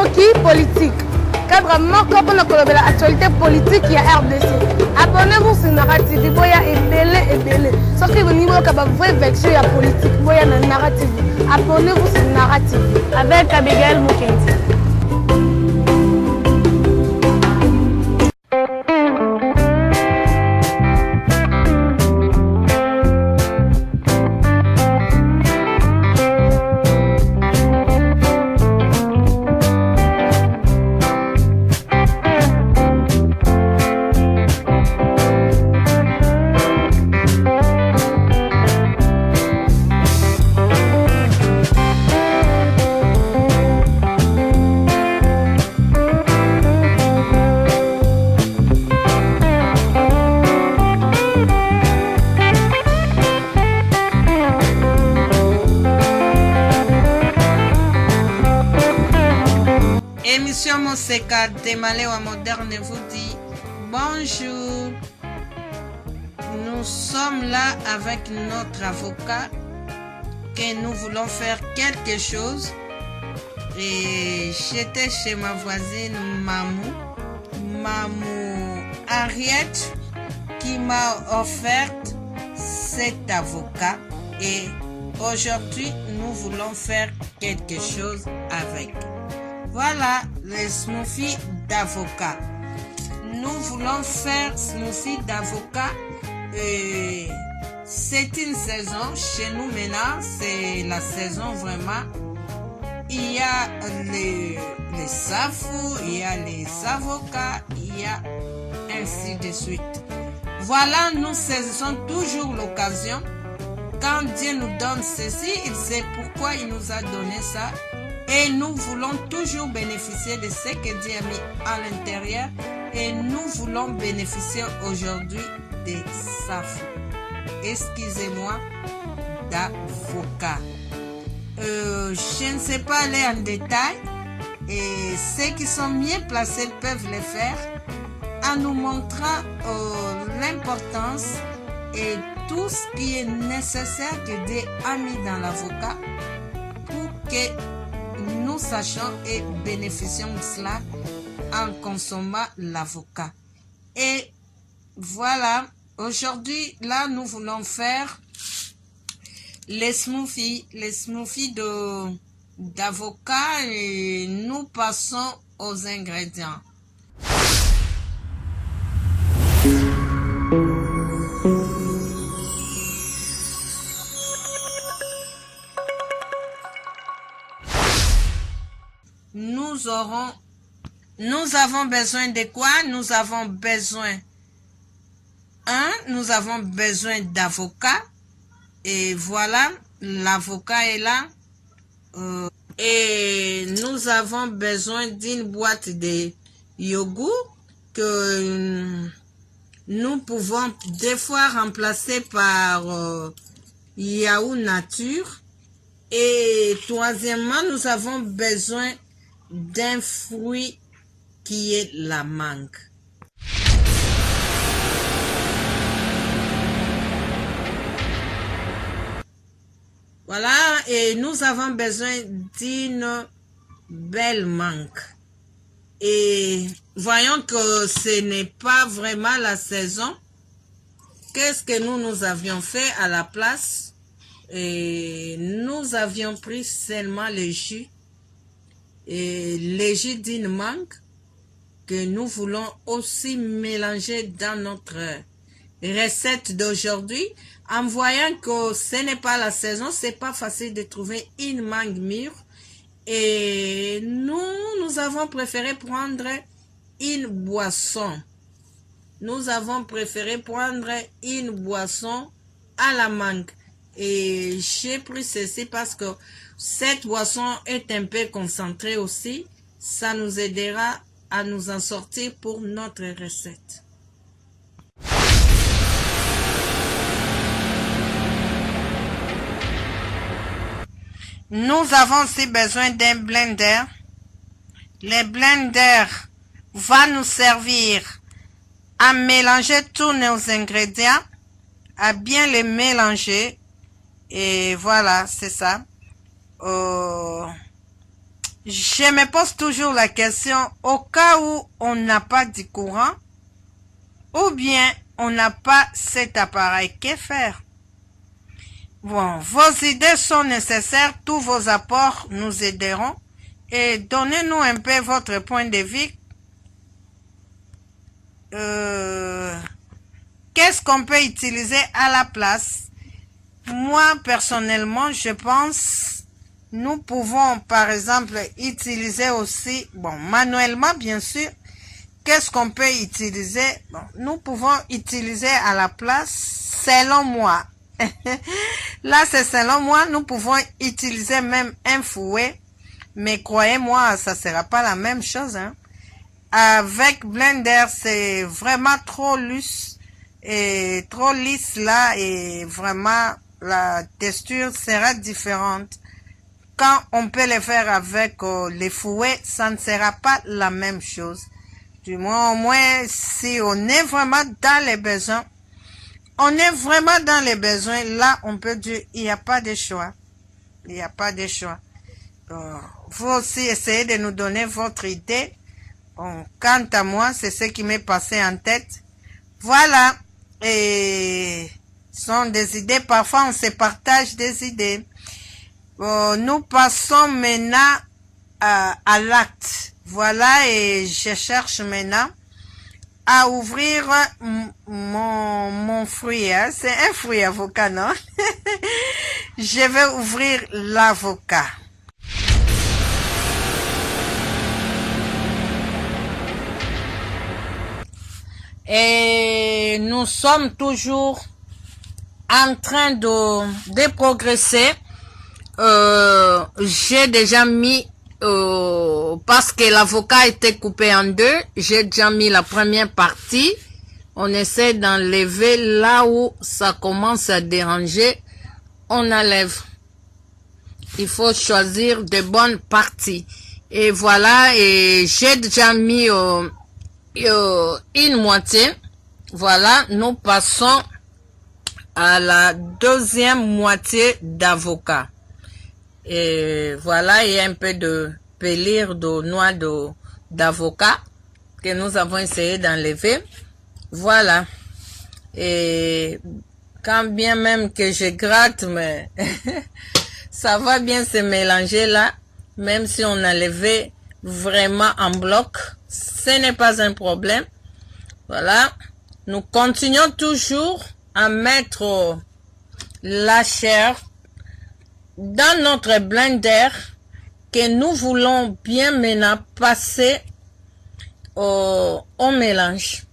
Soki politique. Cadre moko pour l'actualité politique il y a RDC. Abonnez-vous sur Narrative. Boya ebele. Soki vous niveau ka ba vrai version ya politique. Boya na Narrative. Abonnez-vous sur Narrative avec Abigail Mukendi. Émission Moseka Demalewa Moderne vous dit bonjour. Nous sommes là avec notre avocat que nous voulons faire quelque chose. Et j'étais chez ma voisine Mamou Henriette qui m'a offert cet avocat. Et aujourd'hui, nous voulons faire quelque chose avec. Voilà les smoothies d'avocat. Nous voulons faire smoothie d'avocat. C'est une saison chez nous maintenant. C'est la saison vraiment. Il y a les safou, il y a les avocats, il y a ainsi de suite. Voilà, nous saisissons toujours l'occasion. Quand Dieu nous donne ceci, il sait pourquoi il nous a donné ça. Et nous voulons toujours bénéficier de ce que Dieu a mis à l'intérieur. Et nous voulons bénéficier aujourd'hui des safou. Excusez-moi, d'avocat. Je ne sais pas aller en détail. Et ceux qui sont mieux placés peuvent le faire en nous montrant l'importance et tout ce qui est nécessaire que Dieu a mis dans l'avocat pour que nous sachons et bénéficions de cela en consommant l'avocat. Et voilà, aujourd'hui, là, nous voulons faire les smoothies d'avocat et nous passons aux ingrédients. Nous avons besoin de quoi? Nous avons besoin d'avocat. Et voilà, l'avocat est là. Et nous avons besoin d'une boîte de yogourt que nous pouvons des fois remplacer par yaourt nature. Et troisièmement, nous avons besoin d'un fruit qui est la mangue. Voilà, et nous avons besoin d'une belle mangue. Et voyons que ce n'est pas vraiment la saison. Qu'est-ce que nous avions fait à la place? Et nous avions pris seulement le jus. Et le jus d'une mangue que nous voulons aussi mélanger dans notre recette d'aujourd'hui. En voyant que ce n'est pas la saison, c'est pas facile de trouver une mangue mûre. Et nous avons préféré prendre une boisson. Nous avons préféré prendre une boisson à la mangue. Et j'ai pris ceci parce que cette boisson est un peu concentrée aussi. Ça nous aidera à nous en sortir pour notre recette. Nous avons aussi besoin d'un blender. Le blender va nous servir à mélanger tous nos ingrédients, à bien les mélanger. Et voilà, c'est ça. je me pose toujours la question, au cas où on n'a pas de courant, ou bien on n'a pas cet appareil, que faire? Bon, vos idées sont nécessaires, tous vos apports nous aideront, et donnez-nous un peu votre point de vue. Qu'est-ce qu'on peut utiliser à la place? Moi, personnellement, je pense, nous pouvons, par exemple, utiliser aussi, bon, manuellement, bien sûr. Qu'est-ce qu'on peut utiliser? Bon, nous pouvons utiliser à la place, selon moi. Là, c'est selon moi, nous pouvons utiliser même un fouet. Mais croyez-moi, ça sera pas la même chose, hein. Avec Blender, c'est vraiment trop lisse et trop lisse là, et vraiment la texture sera différente. Quand on peut le faire avec les fouets, ça ne sera pas la même chose. Du moins, au moins, si on est vraiment dans les besoins, là, on peut dire, il n'y a pas de choix. Il n'y a pas de choix. Vous aussi, essayez de nous donner votre idée. Bon, quant à moi, c'est ce qui m'est passé en tête. Voilà. Et ce sont des idées. Parfois, on se partage des idées. Bon, nous passons maintenant à l'acte. Voilà, et je cherche maintenant à ouvrir mon fruit. Hein. C'est un fruit avocat, non? Je vais ouvrir l'avocat. Et nous sommes toujours en train de progresser. J'ai déjà mis, parce que l'avocat était coupé en deux, j'ai déjà mis la première partie. On essaie d'enlever là où ça commence à déranger. On enlève. Il faut choisir de bonnes parties. Et voilà, et j'ai déjà mis une moitié. Voilà, nous passons à la deuxième moitié d'avocat. Et voilà, il y a un peu de pelure de noix d'avocat que nous avons essayé d'enlever. Voilà. Et quand bien même que je gratte, mais ça va bien se mélanger là. Même si on a levé vraiment en bloc, ce n'est pas un problème. Voilà. Nous continuons toujours à mettre la chair dans notre blender que nous voulons bien maintenant passer au mélange.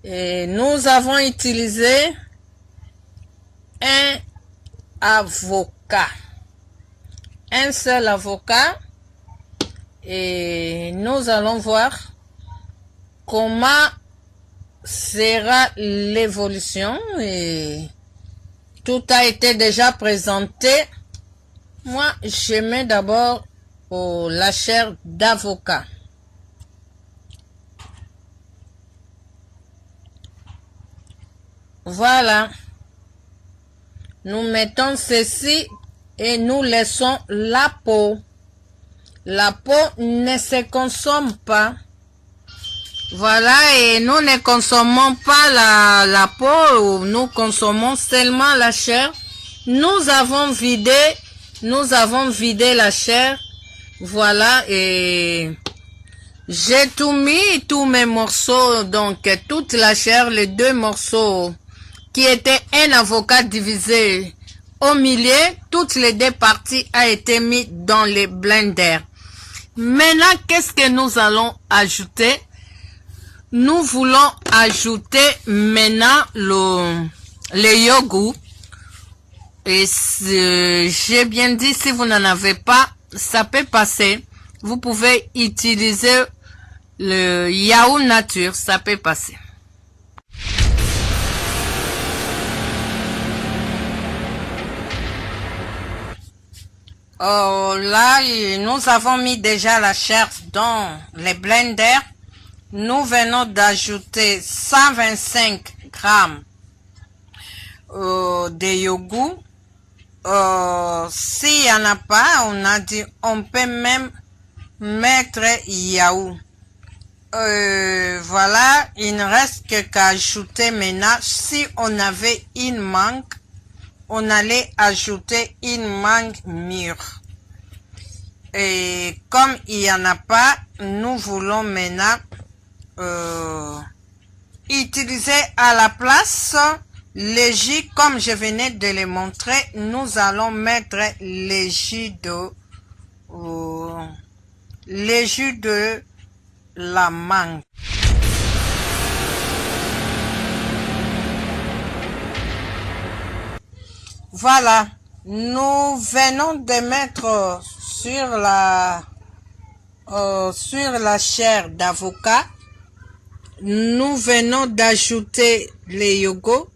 Et nous avons utilisé un avocat. Un seul avocat. Et nous allons voir comment sera l'évolution. Et tout a été déjà présenté. Moi, je mets d'abord la chair d'avocat. Voilà. Nous mettons ceci et nous laissons la peau. La peau ne se consomme pas. Voilà, et nous ne consommons pas la peau, nous consommons seulement la chair. Nous avons vidé la chair. Voilà, et j'ai tout mis, tous mes morceaux, donc toute la chair, les deux morceaux qui étaient un avocat divisé au milieu, toutes les deux parties a été mis dans les blenders. Maintenant, qu'est-ce que nous allons ajouter? Nous voulons ajouter maintenant le yogourt. Et j'ai bien dit, si vous n'en avez pas, ça peut passer. Vous pouvez utiliser le yaourt nature, ça peut passer. Oh, là, nous avons mis déjà la chair dans les blenders. Nous venons d'ajouter 125 grammes de yogourt. s'il n'y en a pas, on a dit on peut même mettre Yahoo. Voilà, il ne reste que qu'à ajouter maintenant. Si on avait une mangue, on allait ajouter une mangue mûre. Et comme il n'y en a pas, nous voulons maintenant utiliser à la place le jus, comme je venais de le montrer. Nous allons mettre le jus de la mangue. Voilà, nous venons de mettre sur la chair d'avocat, nous venons d'ajouter les yogourts.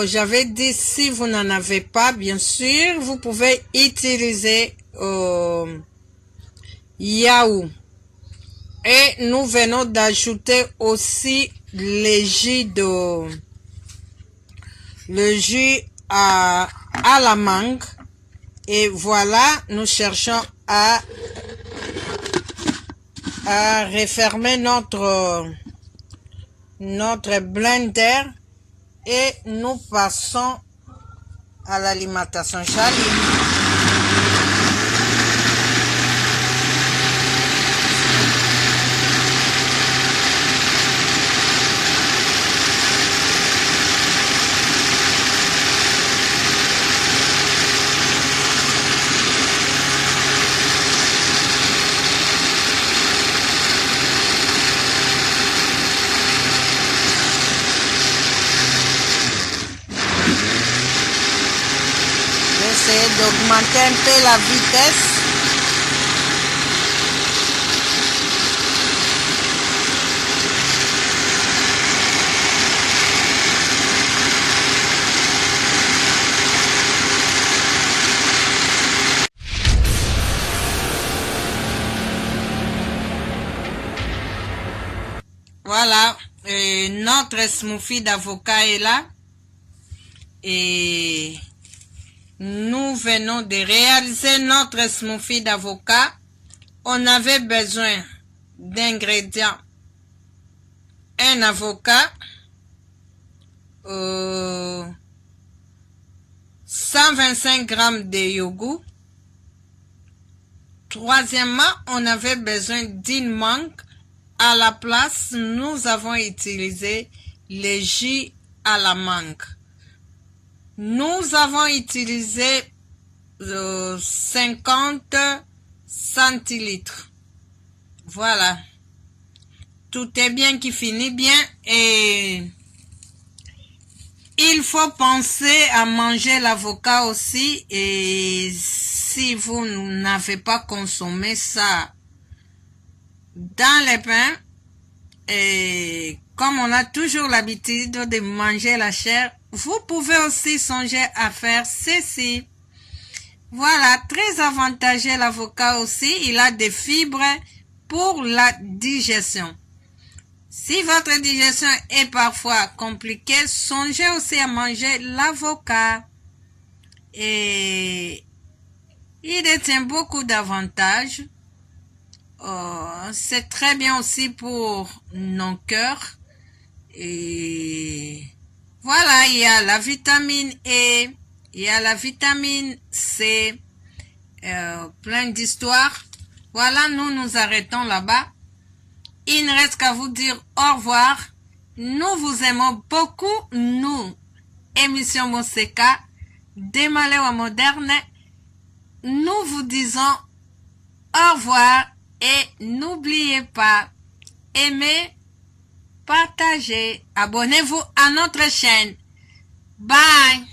J'avais dit, si vous n'en avez pas, bien sûr, vous pouvez utiliser Yahoo. Et nous venons d'ajouter aussi le jus à la mangue. Et voilà, nous cherchons à refermer notre blender et nous passons à l'alimentation. D'augmenter un peu la vitesse. Voilà, notre smoothie d'avocat est là. Et nous venons de réaliser notre smoothie d'avocat. On avait besoin d'ingrédients. Un avocat, 125 grammes de yogourt. Troisièmement, on avait besoin d'une mangue. À la place, nous avons utilisé le jus à la mangue. Nous avons utilisé 50 centilitres. Voilà. Tout est bien qui finit bien et il faut penser à manger l'avocat aussi. Et si vous n'avez pas consommé ça dans les pains, et comme on a toujours l'habitude de manger la chair, vous pouvez aussi songer à faire ceci. Voilà, très avantageux l'avocat aussi. Il a des fibres pour la digestion. Si votre digestion est parfois compliquée, songez aussi à manger l'avocat. Et il détient beaucoup d'avantages. C'est très bien aussi pour nos cœurs. Et voilà, il y a la vitamine E, il y a la vitamine C, plein d'histoires. Voilà, nous arrêtons là-bas. Il ne reste qu'à vous dire au revoir. Nous vous aimons beaucoup, nous, émission Moseka, des Malewa modernes. Nous vous disons au revoir et n'oubliez pas, aimez, partagez, abonnez-vous à notre chaîne. Bye!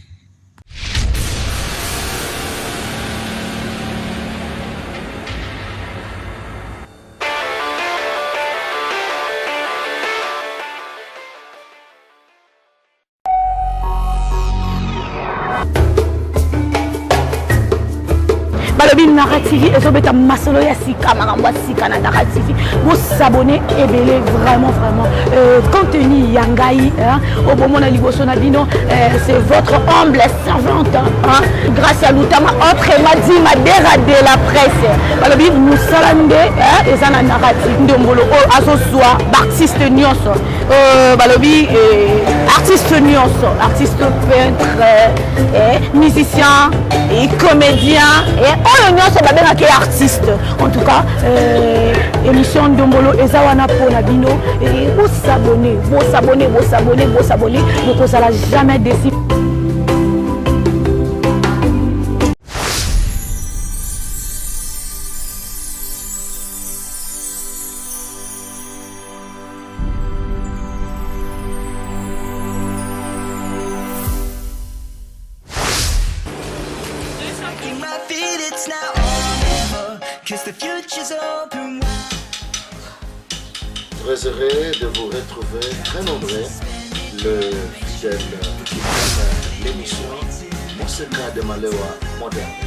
balobi Nara TV ezobeta masolo ya sika makambo sika na Nara TV vous s'abonner et belé vraiment contenu yangai au moment na liboso na bino c'est votre humble servante grâce à l'utama autre madi madera de la presse balobi nous salande ezana Nara TV ndombolo azoswa artiste nyonso balobi artiste nyonso artiste peintre musicien et comédien et oyo nyonso babengaki artiste en tout cas émission ndombolo ezawana pona bino et vous s'abonner vous kozala jamais déçu. Très heureux de vous retrouver, très nombreux, le fidèle qui l'émission Monseka de Malewa moderne.